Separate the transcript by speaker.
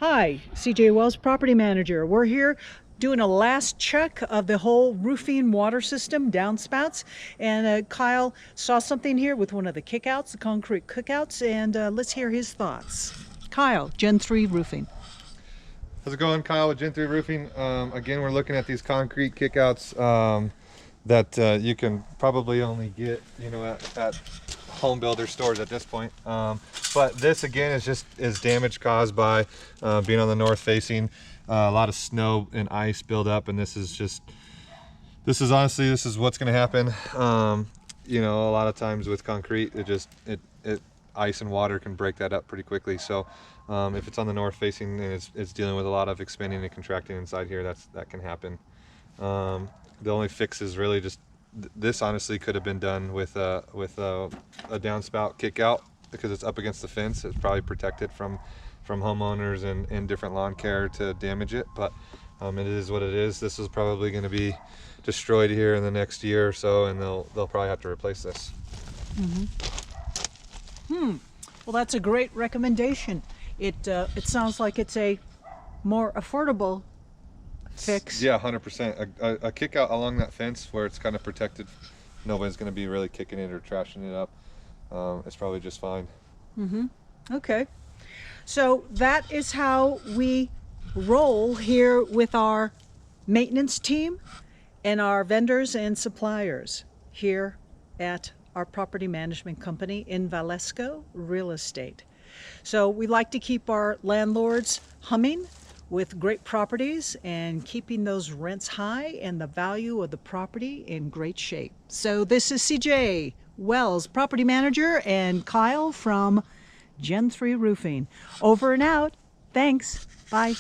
Speaker 1: Hi, CJ Wells, property manager. We're here doing a last check of the whole roofing water system, downspouts. And Kyle saw something here with one of the kickouts, the concrete kickouts, and let's hear his thoughts. Kyle, Gen3 Roofing.
Speaker 2: How's it going, Kyle with Gen3 Roofing? Again, we're looking at these concrete kickouts that you can probably only get, at home builder stores at this point. But this again is damage caused by being on the north facing. A lot of snow and ice build up, and this is what's going to happen. A lot of times with concrete, ice and water can break that up pretty quickly. So if it's on the north facing and it's dealing with a lot of expanding and contracting inside here, that can happen. The only fix is really just this. Honestly, could have been done with a downspout kick out, because it's up against the fence. It's probably protected from homeowners and different lawn care to damage it, but it is what it is. This is probably going to be destroyed here in the next year or so, and they'll probably have to replace this.
Speaker 1: Well, that's a great recommendation. It sounds like it's a more affordable fix.
Speaker 2: Yeah, 100%. A kick out along that fence where it's kind of protected, nobody's going to be really kicking it or trashing it up. It's probably just fine.
Speaker 1: Okay. So that is how we roll here with our maintenance team and our vendors and suppliers here at our property management company in Valesco Real Estate. So we like to keep our landlords humming with great properties and keeping those rents high and the value of the property in great shape. So this is CJ Wells, property manager, and Kyle from Gen3 Roofing. Over and out. Thanks. Bye.